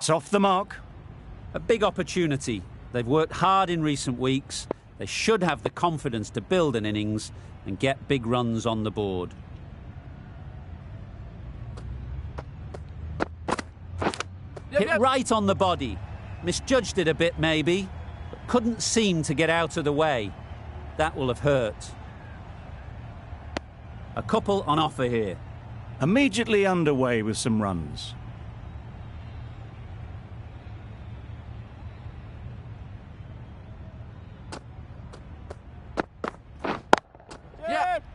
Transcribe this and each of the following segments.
It's off the mark. A big opportunity. They've worked hard in recent weeks. They should have the confidence to build an innings and get big runs on the board. Hit right on the body. Misjudged it a bit maybe, but couldn't seem to get out of the way. That will have hurt. A couple on offer here. Immediately underway with some runs.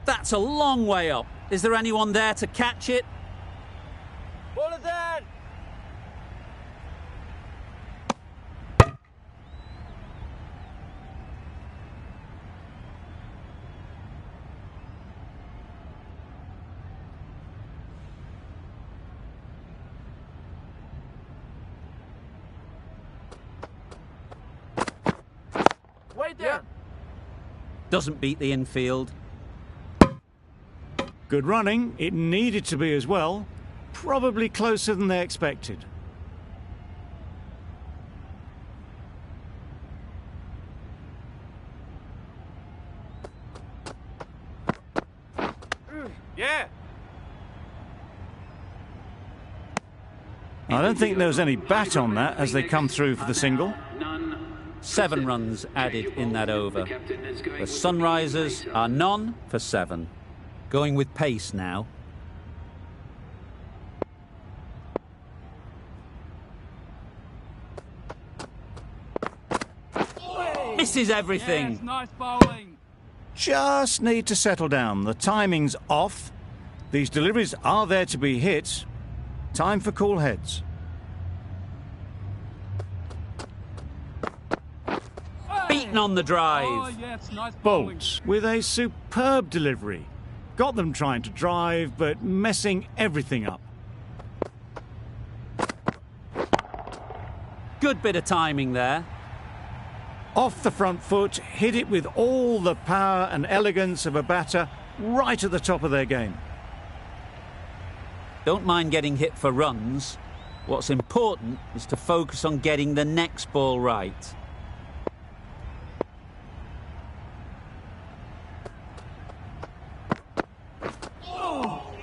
That's a long way up. Is there anyone there to catch it? Ball is in! Wait there! Doesn't beat the infield. Good running. It needed to be as well. Probably closer than they expected. Yeah! I don't think there was any bat on that as they come through for the single. 7 runs added in that over. The Sunrisers are none for 7. Going with pace now. Misses everything. Yes, nice bowling. Just need to settle down. The timing's off. These deliveries are there to be hit. Time for cool heads. Beaten on the drive. Oh, yes, nice bowling. Bolt with a superb delivery. Got them trying to drive, but messing everything up. Good bit of timing there. Off the front foot, hit it with all the power and elegance of a batter right at the top of their game. Don't mind getting hit for runs. What's important is to focus on getting the next ball right.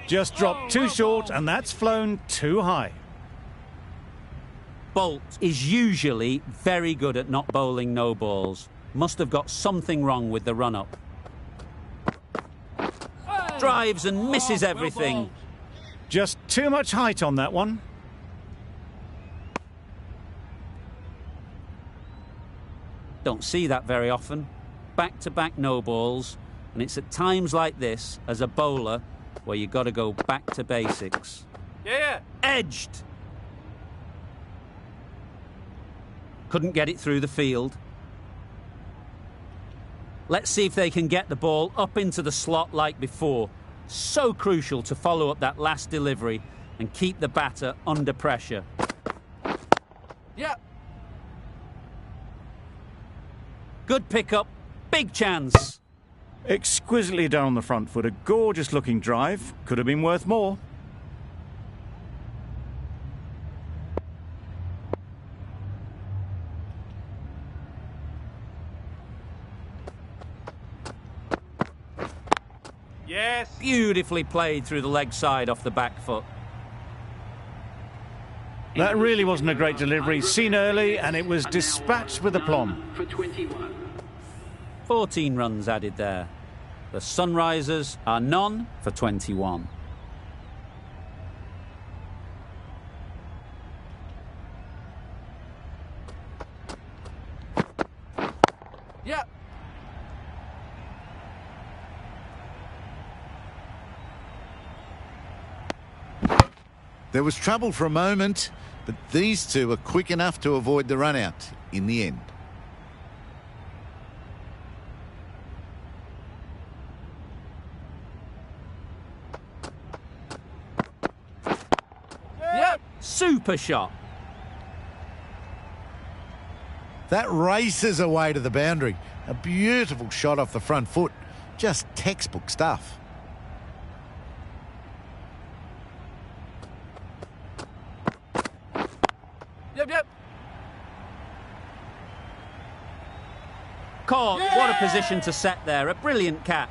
Just dropped too short, and that's flown too high. Bolt is usually very good at not bowling no balls. Must have got something wrong with the run-up. Drives and misses everything. Just too much height on that one. Don't see that very often. Back-to-back no balls, and it's at times like this, as a bowler, where you got to go back to basics. Yeah! Edged. Couldn't get it through the field. Let's see if they can get the ball up into the slot like before. So crucial to follow up that last delivery and keep the batter under pressure. Yeah! Good pickup. Big chance. Exquisitely done on the front foot. A gorgeous looking drive. Could have been worth more. Yes! Beautifully played through the leg side off the back foot. That really wasn't a great delivery. Seen early, and it was dispatched with aplomb. 14 runs added there. The Sunrisers are none for 21. Yeah! There was trouble for a moment, but these two were quick enough to avoid the run-out in the end. Yeah! Super shot. That races away to the boundary. A beautiful shot off the front foot. Just textbook stuff. Yep, yep. Caught. What a position to set there. A brilliant catch.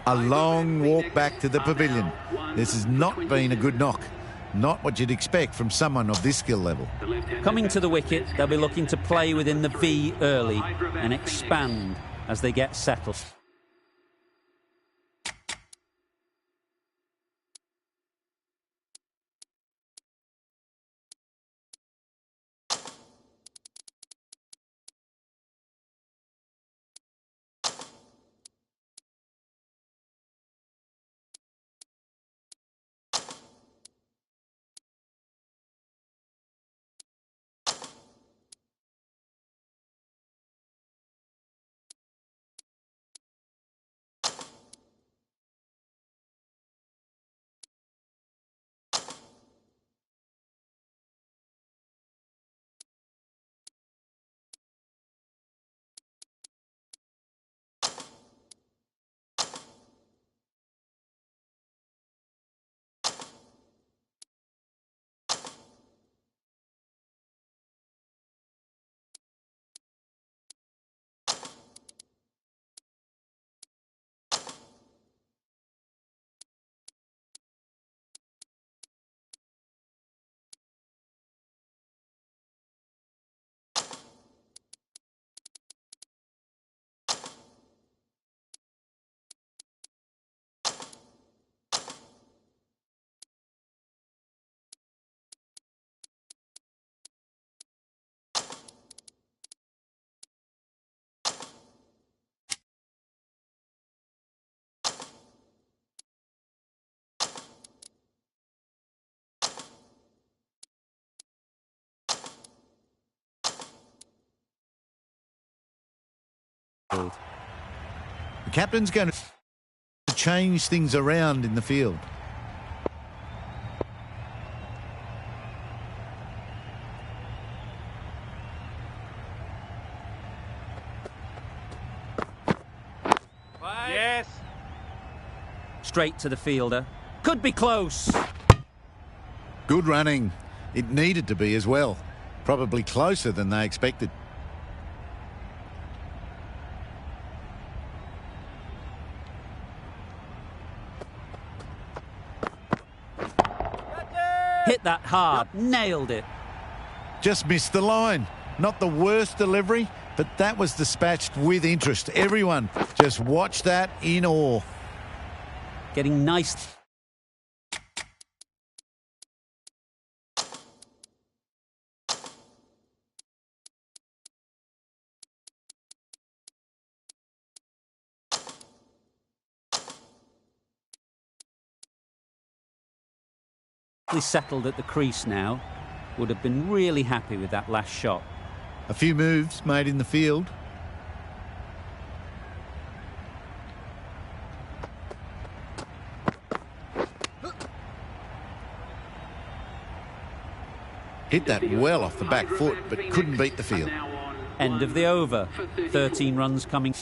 A long walk back to the pavilion. This has not been a good knock. Not what you'd expect from someone of this skill level. Coming to the wicket, they'll be looking to play within the V early and expand as they get settled. The captain's going to change things around in the field. Yes. Straight to the fielder. Could be close. Good running. It needed to be as well. Probably closer than they expected. Hit that hard. Nailed it. Just missed the line. Not the worst delivery, but that was dispatched with interest. Everyone just watched that in awe. Getting nice. Settled at the crease now. Would have been really happy with that last shot. A few moves made in the field. Hit that well off the back foot, but couldn't beat the field. End of the over. 13 runs coming.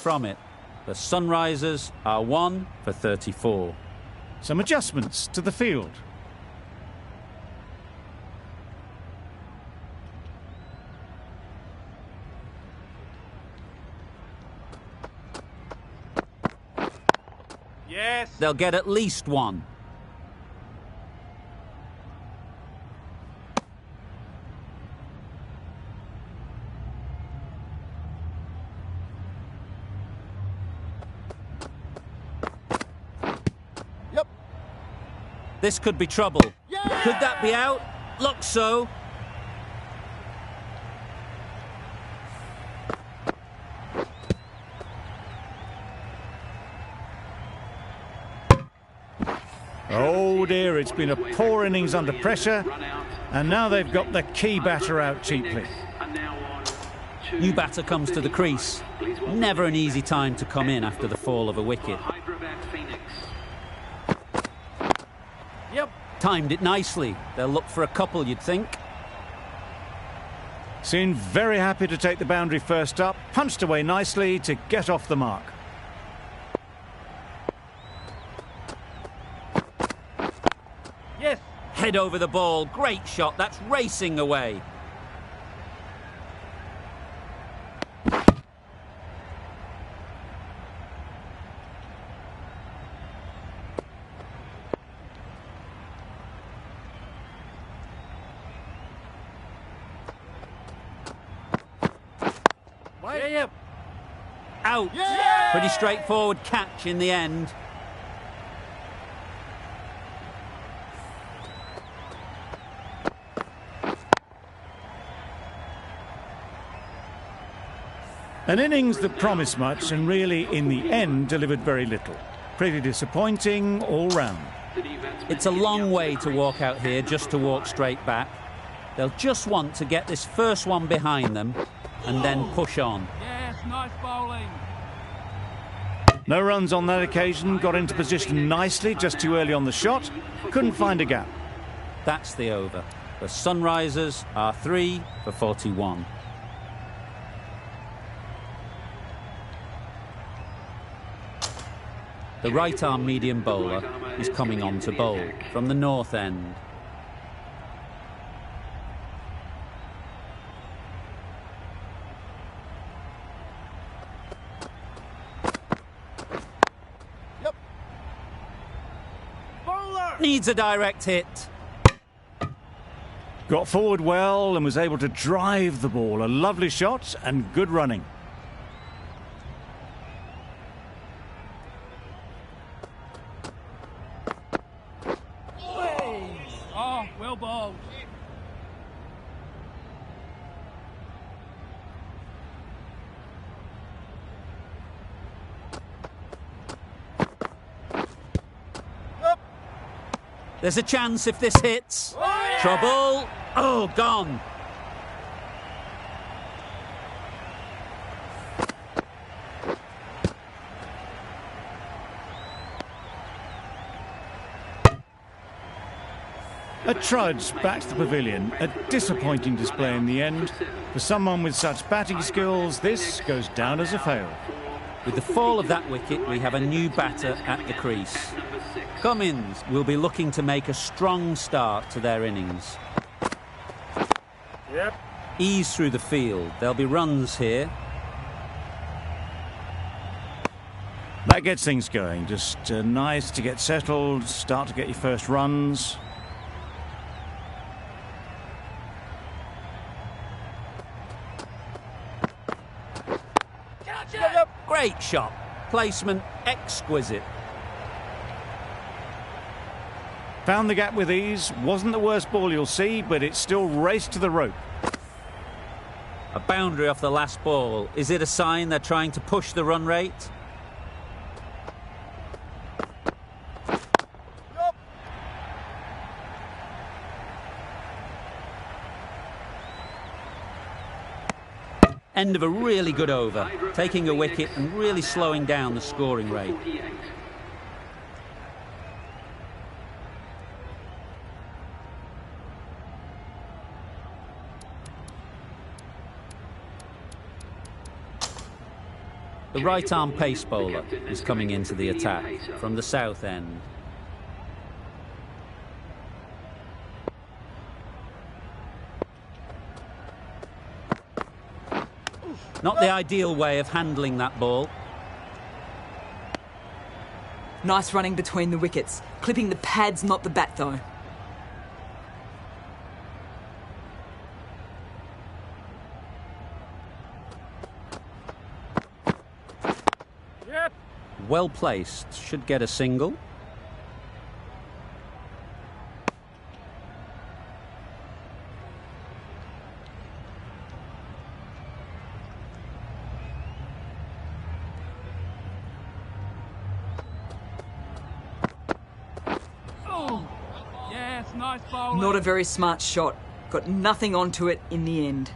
From it, the Sunrisers are 1 for 34. Some adjustments to the field. they'll get at least one. Yep. This could be trouble. Could that be out? Looks so. Oh dear, it's been a poor innings under pressure, and now they've got the key batter out cheaply. New batter comes to the crease. Never an easy time to come in after the fall of a wicket. Yep. Timed it nicely. They'll look for a couple, you'd think. Seemed very happy to take the boundary first up, punched away nicely to get off the mark. Yes. Head over the ball. Great shot. That's racing away. Yep. Out. Yeah! Pretty straightforward catch in the end. An innings that promised much and really, in the end, delivered very little. Pretty disappointing all round. It's a long way to walk out here just to walk straight back. They'll just want to get this first one behind them and then push on. Yes, nice bowling. No runs on that occasion, got into position nicely just too early on the shot, couldn't find a gap. That's the over. The Sunrisers are 3 for 41. The right-arm medium bowler is coming on to bowl from the north end. Yep. Bowler. Needs a direct hit. Got forward well and was able to drive the ball. A lovely shot and good running. Oh, well bowled. There's a chance if this hits. Trouble. Oh, gone. A trudge back to the pavilion. A disappointing display in the end. For someone with such batting skills, this goes down as a fail. With the fall of that wicket, we have a new batter at the crease. Cummins will be looking to make a strong start to their innings. Yep. Ease through the field. There'll be runs here. That gets things going. Just nice to get settled, start to get your first runs. Great shot. Placement exquisite. Found the gap with ease. Wasn't the worst ball you'll see, but it still raced to the rope. A boundary off the last ball. Is it a sign they're trying to push the run rate? End of a really good over, taking a wicket and really slowing down the scoring rate. The right-arm pace bowler is coming into the attack from the south end. Not the ideal way of handling that ball. Nice running between the wickets. Clipping the pads, not the bat, though. Yep. Well placed. Should get a single. Oh, yes, nice bowling. Not a very smart shot. Got nothing onto it in the end.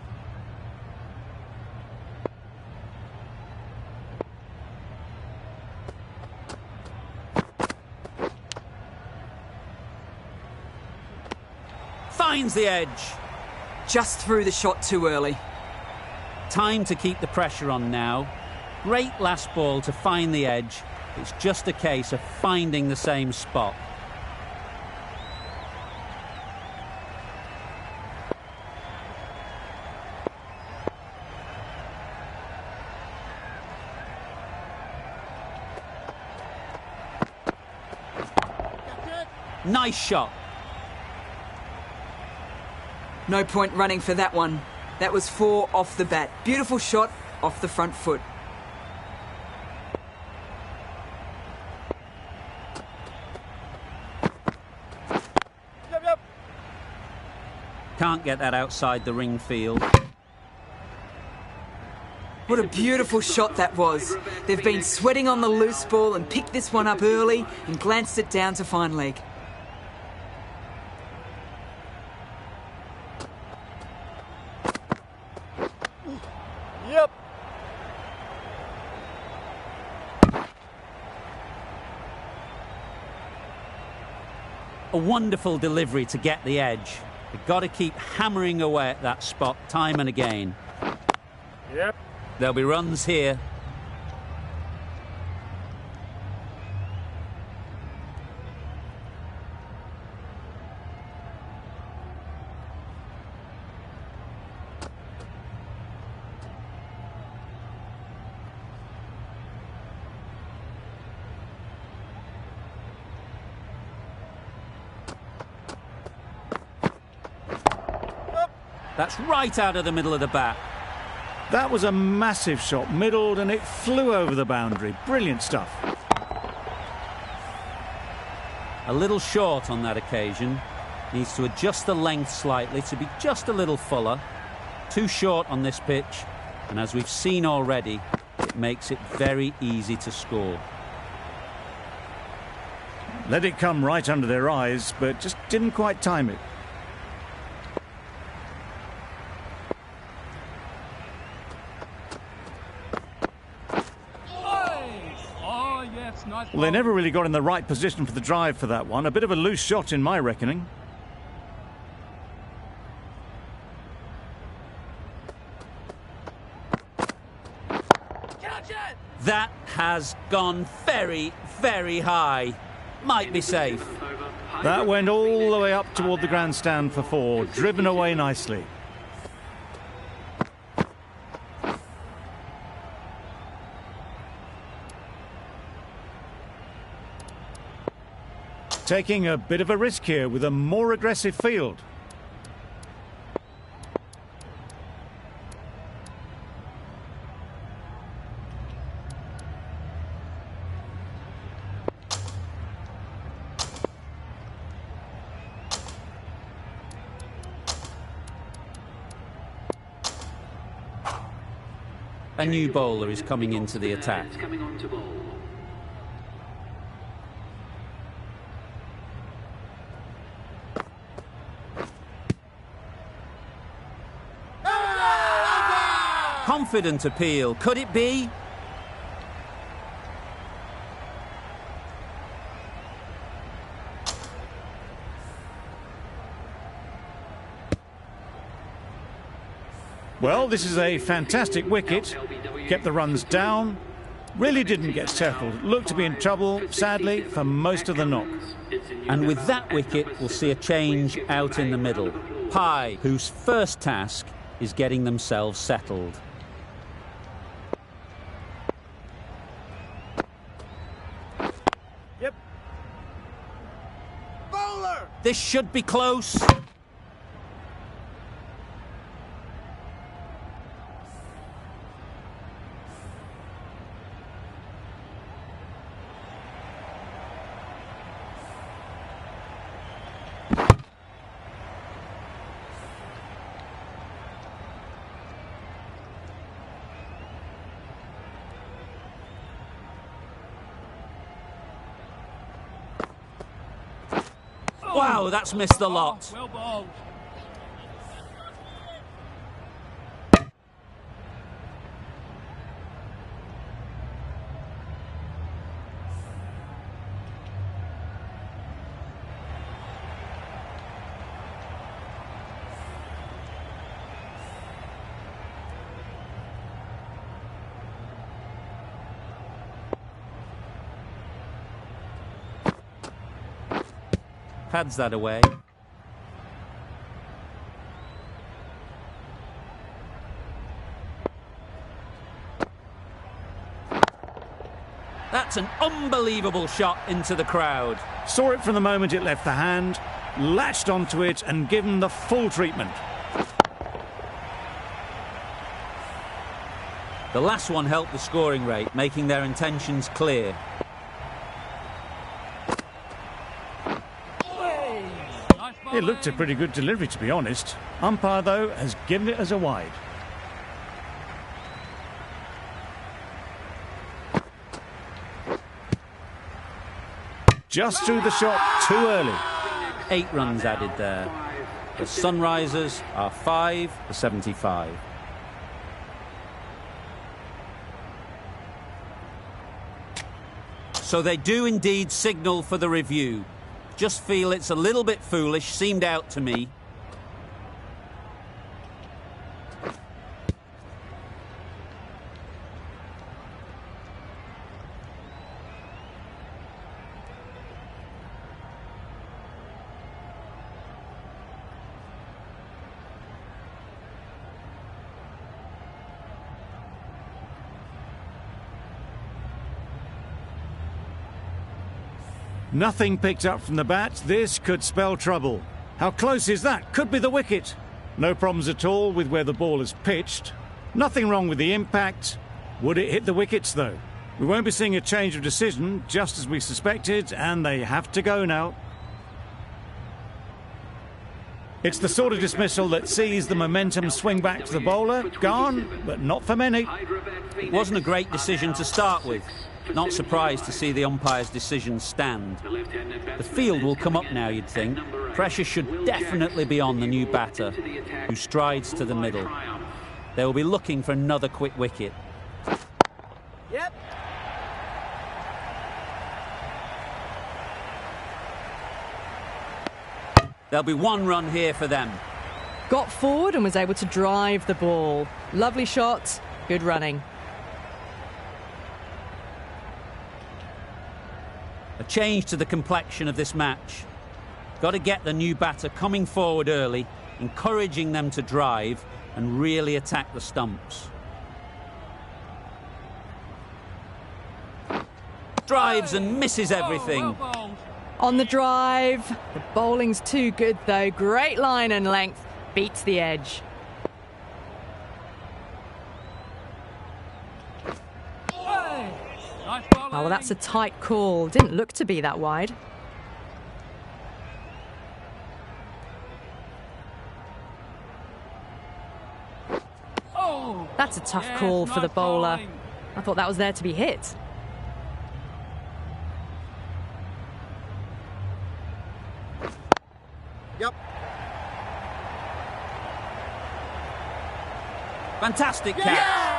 Finds the edge. Just threw the shot too early. Time to keep the pressure on now. Great last ball to find the edge. It's just a case of finding the same spot. Nice shot. No point running for that one. That was 4 off the bat. Beautiful shot off the front foot. Yep. Can't get that outside the ring field. What a beautiful shot that was. They've been sweating on the loose ball and picked this one up early and glanced it down to fine leg. Yep. A wonderful delivery to get the edge. You've got to keep hammering away at that spot time and again. Yep. There'll be runs here. That's right out of the middle of the bat. That was a massive shot, middled, and it flew over the boundary. Brilliant stuff. A little short on that occasion. Needs to adjust the length slightly to be just a little fuller. Too short on this pitch, and as we've seen already, it makes it very easy to score. Let it come right under their eyes, but just didn't quite time it. Oh, yes, nice Well, they bowling. never really got in the right position for the drive for that one. A bit of a loose shot in my reckoning. Catch it! That has gone very, very high. Might be safe. That went all the way up toward the grandstand for 4, driven away nicely. Taking a bit of a risk here with a more aggressive field. A new bowler is coming into the attack. Confident appeal. Could it be? Well, this is a fantastic wicket. Kept the runs down. Really didn't get settled. Looked to be in trouble, sadly, for most of the knock. And with that wicket, we'll see a change out in the middle. Pye, whose first task is getting themselves settled. This should be close. Wow, that's missed a lot. Well bowled. Pads that away. That's an unbelievable shot into the crowd. Saw it from the moment it left the hand, latched onto it and given the full treatment. The last one helped the scoring rate, making their intentions clear. It looked a pretty good delivery, to be honest. Umpire, though, has given it as a wide. Just threw the shot too early. 8 runs added there. The Sunrisers are 5 for 75. So they do indeed signal for the review. Just feel it's a little bit foolish, seemed out to me. Nothing picked up from the bat. This could spell trouble. How close is that? Could be the wicket. No problems at all with where the ball is pitched. Nothing wrong with the impact. Would it hit the wickets, though? We won't be seeing a change of decision, just as we suspected, and they have to go now. It's the sort of dismissal that sees the momentum swing back to the bowler. Gone, but not for many. It wasn't a great decision to start with. Not surprised to see the umpire's decision stand. The field will come up now, you'd think. Pressure should definitely be on the new batter, who strides to the middle. They will be looking for another quick wicket. Yep. There'll be 1 run here for them. Got forward and was able to drive the ball. Lovely shot, good running. A change to the complexion of this match. Got to get the new batter coming forward early, encouraging them to drive and really attack the stumps. Drives and misses everything. Well bowled. On the drive, the bowling's too good though. Great line and length, beats the edge. Nice bowling. Oh, well, that's a tight call. Didn't look to be that wide. Oh, That's a tough yes, call for the nice bowler. bowling. I thought that was there to be hit. Yep. Fantastic catch.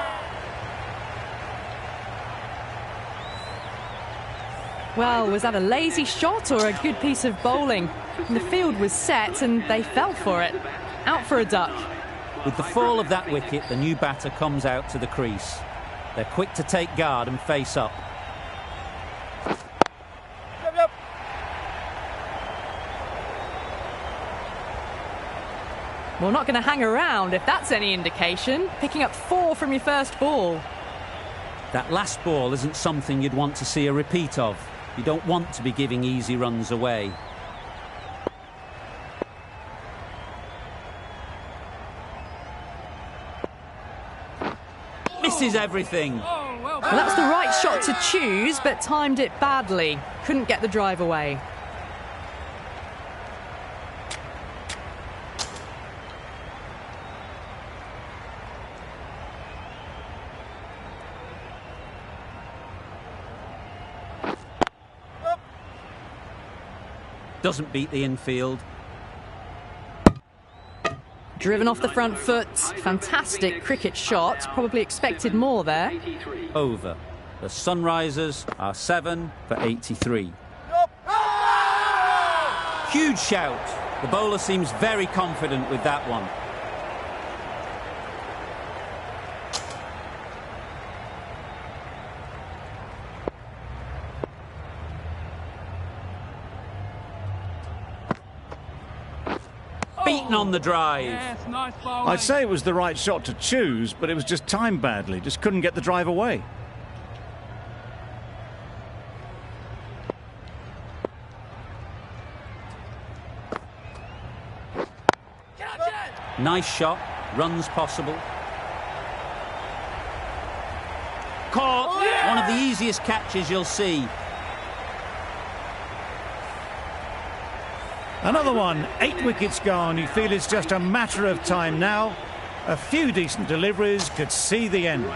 Well, was that a lazy shot or a good piece of bowling? The field was set and they fell for it. Out for a duck. With the fall of that wicket, the new batter comes out to the crease. They're quick to take guard and face up. Yep, yep. Well, not going to hang around if that's any indication. Picking up 4 from your first ball. That last ball isn't something you'd want to see a repeat of. You don't want to be giving easy runs away. misses everything. Oh, well Well, that's the right shot to choose, but timed it badly. Couldn't get the drive away. Doesn't beat the infield. Driven off the front foot. Fantastic cricket shot. Probably expected more there. Over. The Sunrisers are 7 for 83. Huge shout. The bowler seems very confident with that one. Beaten on the drive. Yes, nice bowling. I'd say it was the right shot to choose, but it was just timed badly. Just couldn't get the drive away. Nice shot. Runs possible. Caught. One of the easiest catches you'll see. Another one, 8 wickets gone. You feel it's just a matter of time now. A few decent deliveries could see the end.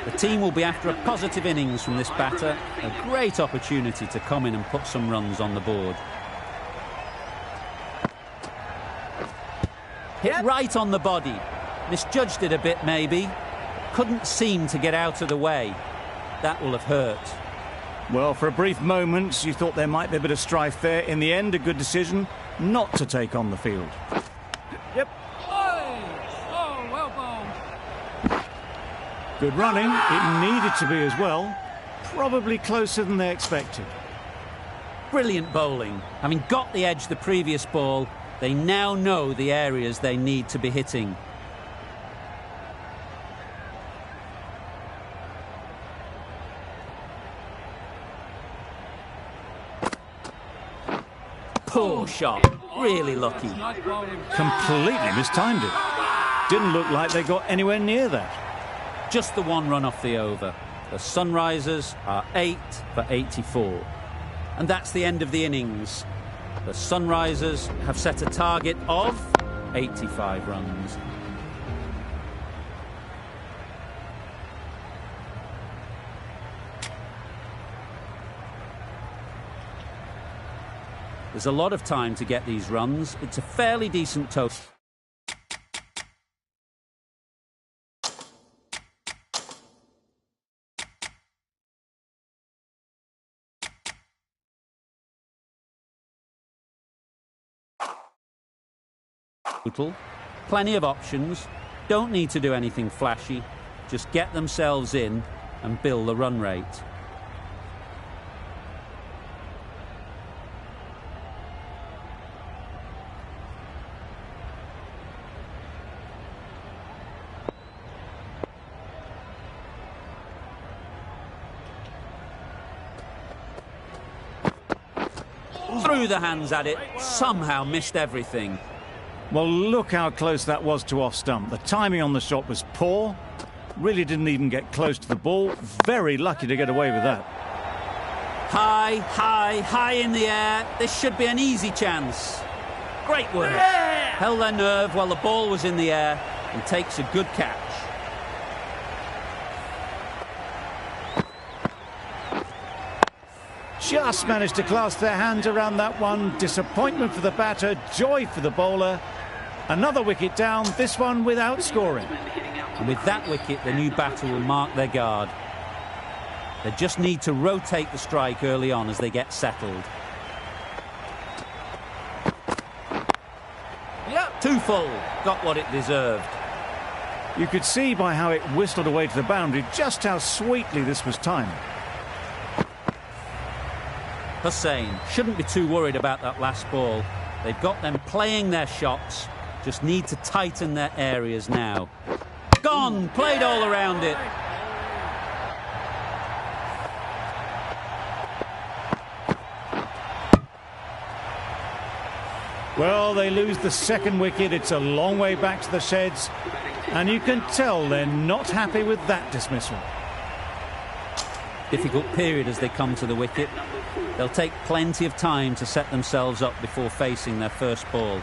The team will be after a positive innings from this batter. A great opportunity to come in and put some runs on the board. Hit right on the body. Misjudged it a bit, maybe. Couldn't seem to get out of the way. That will have hurt. Well, for a brief moment, you thought there might be a bit of strife there. In the end, a good decision not to take on the field. Yep. Oh, well bowled. Good running. It needed to be as well. Probably closer than they expected. Brilliant bowling. Having got the edge the previous ball, they now know the areas they need to be hitting. Poor shot. Really lucky. Nice bowling. Completely mistimed it. Didn't look like they got anywhere near that. Just the one run off the over. The Sunrisers are 8 for 84. And that's the end of the innings. The Sunrisers have set a target of 85 runs. There's a lot of time to get these runs. It's a fairly decent total. Plenty of options. Don't need to do anything flashy. Just get themselves in and build the run rate. Threw the hands at it, somehow missed everything. Well, look how close that was to off stump. The timing on the shot was poor. Really didn't even get close to the ball. Very lucky to get away with that. High, high, high in the air. This should be an easy chance. Great work. Held their nerve while the ball was in the air and takes a good catch. Just managed to clasp their hands around that one. Disappointment for the batter, joy for the bowler. Another wicket down, this one without scoring. And with that wicket, the new batter will mark their guard. They just need to rotate the strike early on as they get settled. Yep. Too full. Got what it deserved. You could see by how it whistled away to the boundary just how sweetly this was timed. Hussain shouldn't be too worried about that last ball. They've got them playing their shots. Just need to tighten their areas now. Gone! Played all around it. Well, they lose the second wicket. It's a long way back to the sheds. And you can tell they're not happy with that dismissal. Difficult period as they come to the wicket. They'll take plenty of time to set themselves up before facing their first ball.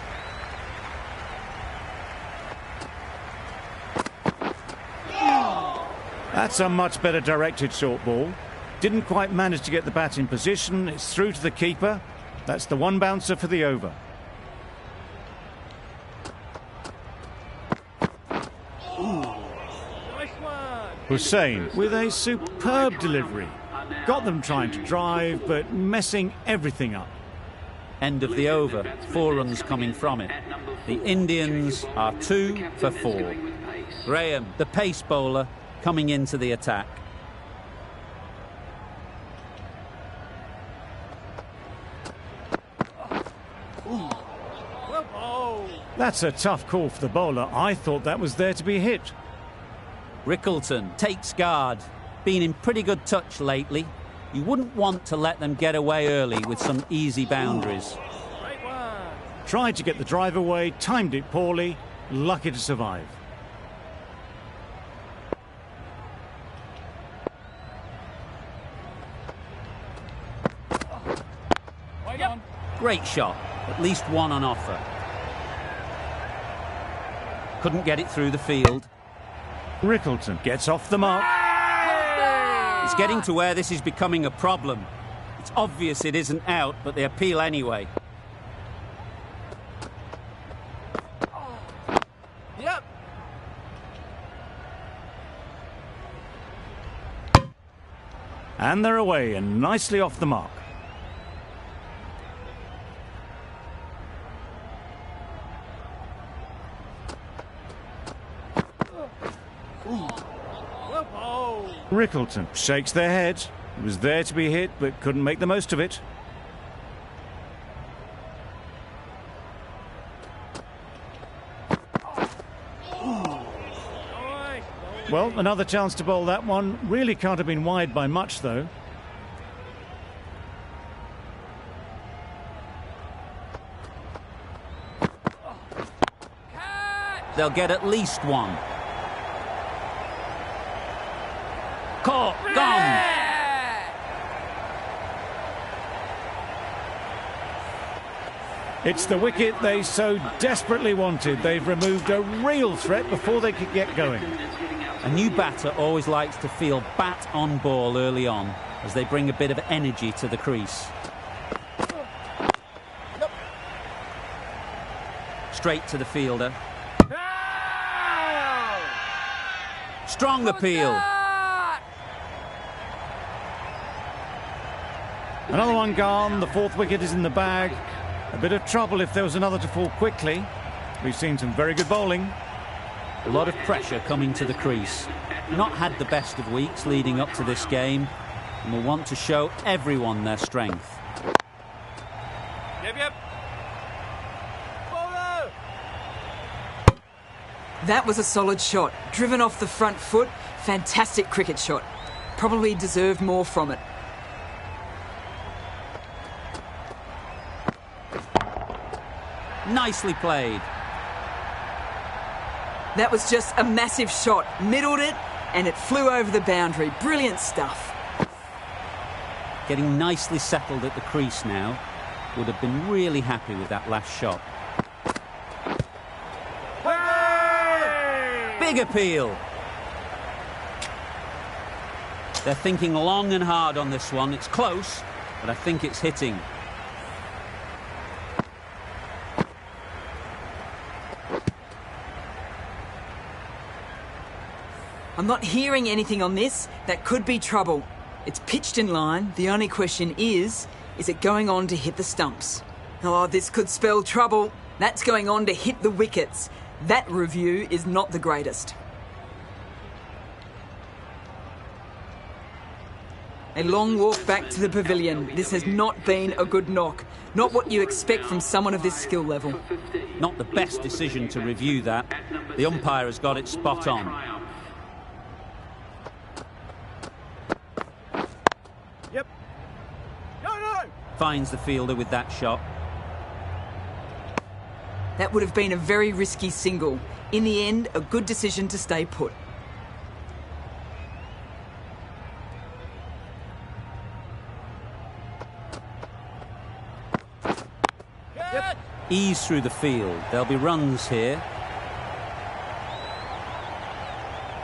That's a much better directed short ball. Didn't quite manage to get the bat in position. It's through to the keeper. That's the one bouncer for the over. Nice one. Hussain with a superb delivery. Got them trying to drive, but messing everything up. End of the over. 4 runs coming from it. The Indians are 2 for 4. Graham, the pace bowler, coming into the attack. Well bowled. That's a tough call for the bowler. I thought that was there to be hit. Rickleton takes guard. Been in pretty good touch lately. You wouldn't want to let them get away early with some easy boundaries. Great one. Tried to get the drive away, timed it poorly, lucky to survive. Right on. Great shot. At least one on offer. Couldn't get it through the field. Rickleton gets off the mark. It's getting to where this is becoming a problem. It's obvious it isn't out, but they appeal anyway. Yep. And they're away and nicely off the mark. Well bowled. Rickleton shakes their head. It was there to be hit, but couldn't make the most of it. Nice. Well, another chance to bowl that one. Really can't have been wide by much, though. They'll get at least one. Caught, gone. It's the wicket they so desperately wanted. They've removed a real threat before they could get going. A new batter always likes to feel bat on ball early on as they bring a bit of energy to the crease. Straight to the fielder. Strong appeal. Another one gone. The fourth wicket is in the bag. A bit of trouble if there was another to fall quickly. We've seen some very good bowling. A lot of pressure coming to the crease. Not had the best of weeks leading up to this game and will want to show everyone their strength. Yep. Bowler. That was a solid shot. Driven off the front foot. Fantastic cricket shot. Probably deserved more from it. Nicely played. That was just a massive shot. Middled it and it flew over the boundary. Brilliant stuff. Getting nicely settled at the crease now. Would have been really happy with that last shot. Big appeal. They're thinking long and hard on this one. It's close, but I think it's hitting. I'm not hearing anything on this. That could be trouble. It's pitched in line. The only question is it going on to hit the stumps? Oh, this could spell trouble. That's going on to hit the wickets. That review is not the greatest. A long walk back to the pavilion. This has not been a good knock. Not what you expect from someone of this skill level. Not the best decision to review that. The umpire has got it spot on. Yep. No. Finds the fielder with that shot. That would have been a very risky single. In the end, a good decision to stay put. Ease through the field. There'll be runs here.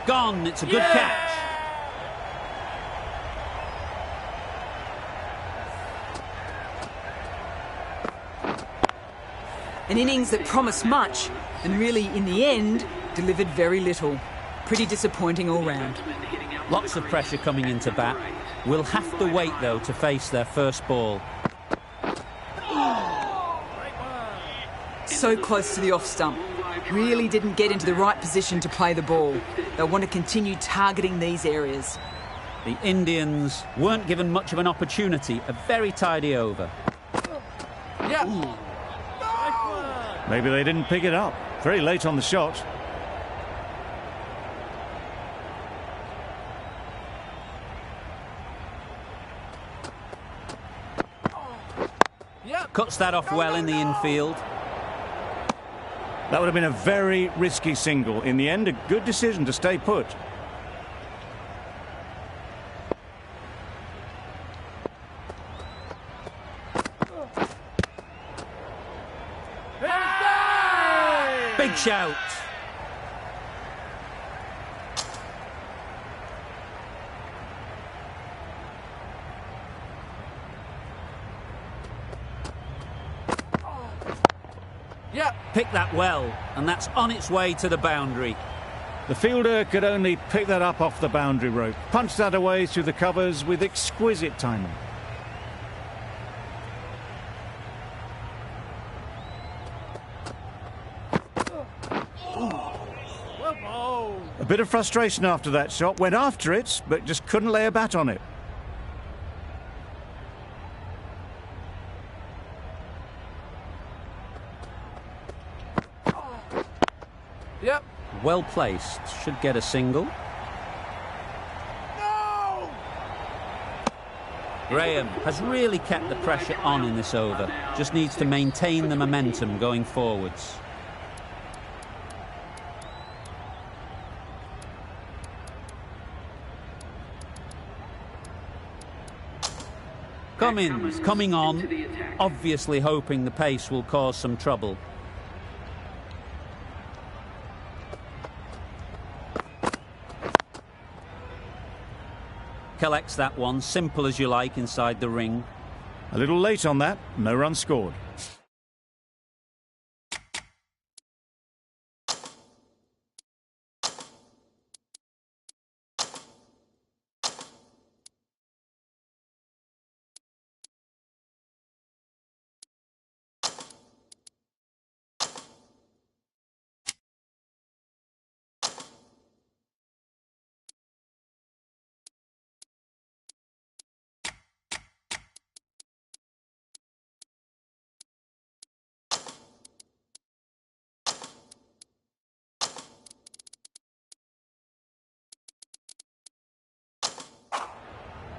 Gone. It's a good catch. An innings that promised much and really, in the end, delivered very little. Pretty disappointing all round. Lots of pressure coming into bat. We'll have to wait, though, to face their first ball. So close to the off stump. Really didn't get into the right position to play the ball. They'll want to continue targeting these areas. The Indians weren't given much of an opportunity. A very tidy over. Yeah. Maybe they didn't pick it up. Very late on the shot. Yep. Cuts that off well in the infield. That would have been a very risky single. In the end, a good decision to stay put. Big shout. Yep. Picked that well, and that's on its way to the boundary. The fielder could only pick that up off the boundary rope. Punched that away through the covers with exquisite timing. Well bowled. A bit of frustration after that shot. Went after it, but just couldn't lay a bat on it. Yep. Well placed. Should get a single. No! Graham has really kept the pressure on in this over. Just needs to maintain the momentum going forwards. Cummins coming on, obviously hoping the pace will cause some trouble. Collects that one, simple as you like, inside the ring. A little late on that, no run scored.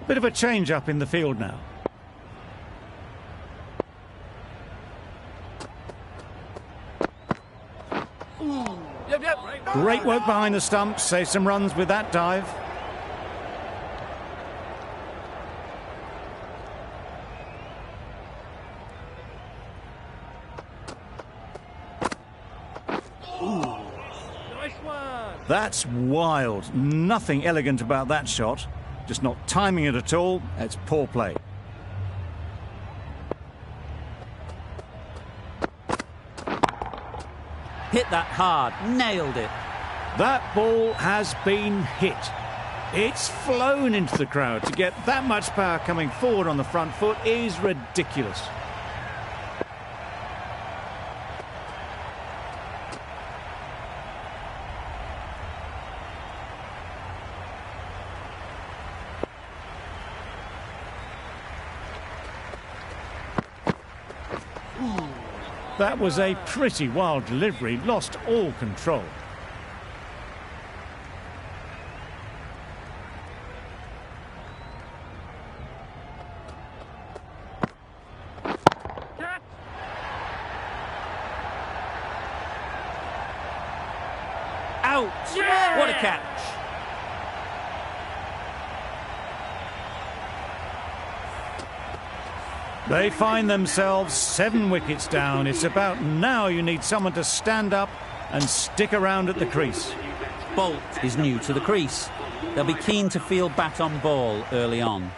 Bit of a change up in the field now. Yep. Great work behind the stumps. Save some runs with that dive. Nice one. That's wild. Nothing elegant about that shot. Just not timing it at all. It's poor play. Hit that hard, nailed it. That ball has been hit. It's flown into the crowd. To get that much power coming forward on the front foot is ridiculous. That was a pretty wild delivery, lost all control. out! Yeah! What a catch! They find themselves 7 wickets down. It's about now you need someone to stand up and stick around at the crease. Bolt is new to the crease. They'll be keen to field bat on ball early on.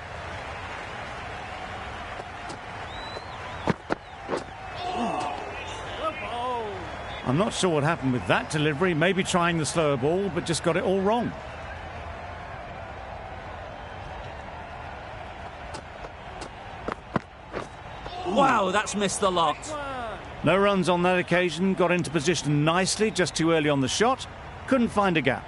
I'm not sure what happened with that delivery. Maybe trying the slower ball, but just got it all wrong. Wow, that's missed the lot. No runs on that occasion. Got into position nicely, just too early on the shot. Couldn't find a gap.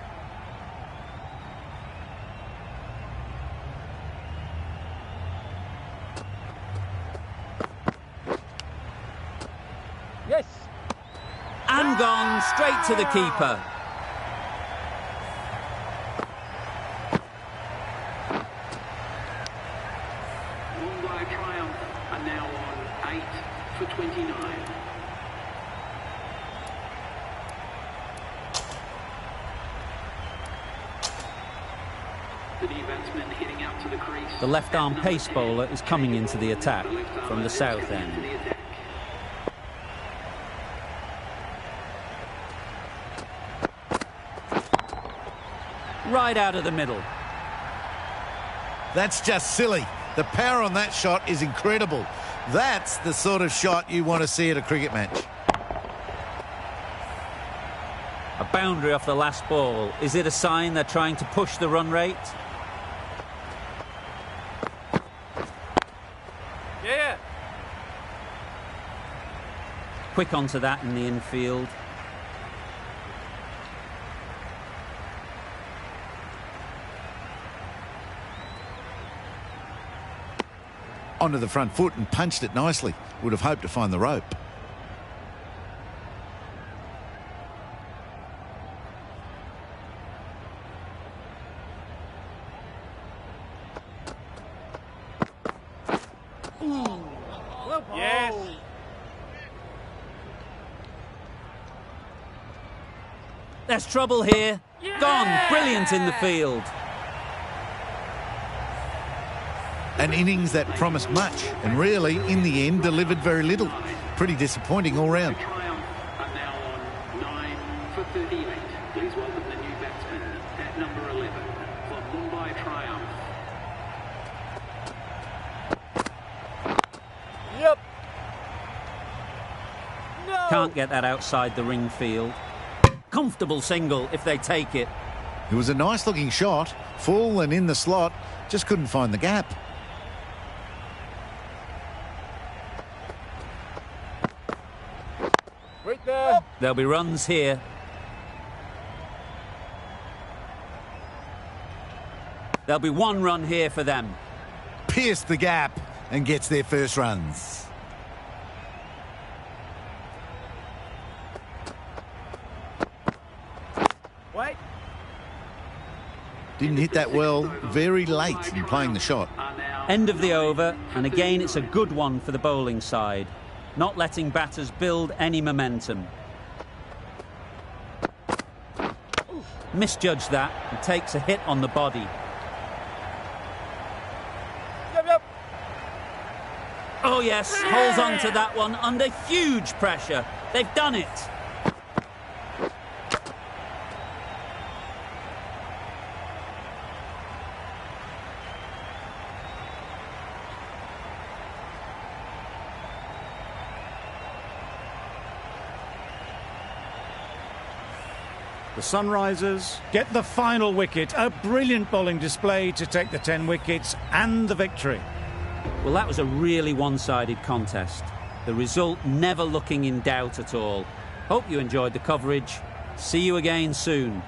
Yes. And gone straight to the keeper. Mumbai Triumph are now on 8 for 29. The new batsman hitting out to the crease. The left-arm pace bowler is coming into the attack from the south end. Right out of the middle. That's just silly. The power on that shot is incredible. That's the sort of shot you want to see at a cricket match. A boundary off the last ball. Is it a sign they're trying to push the run rate? Yeah. Quick onto that in the infield. Onto the front foot and punched it nicely. Would have hoped to find the rope. Well bowled. Yes. There's trouble here. Gone. Brilliant in the field. An innings that promised much and really, in the end, delivered very little. Pretty disappointing all round. Triumph are now on 9 for 38. Please welcome the new batsman at number 11 for Mumbai Triumph. Yep. No. Can't get that outside the ring field. Comfortable single if they take it. It was a nice-looking shot, full and in the slot, just couldn't find the gap. Right there. There'll be runs here. There'll be 1 run here for them. Pierced the gap and gets their first runs. Wait. Didn't hit that well, very late in playing the shot. End of the over, and again it's a good one for the bowling side. Not letting batters build any momentum. Misjudged that and takes a hit on the body. Yep. Oh yes, holds on to that one under huge pressure. They've done it. The Sunrisers get the final wicket. A brilliant bowling display to take the 10 wickets and the victory. Well, that was a really one-sided contest. The result never looking in doubt at all. Hope you enjoyed the coverage. See you again soon.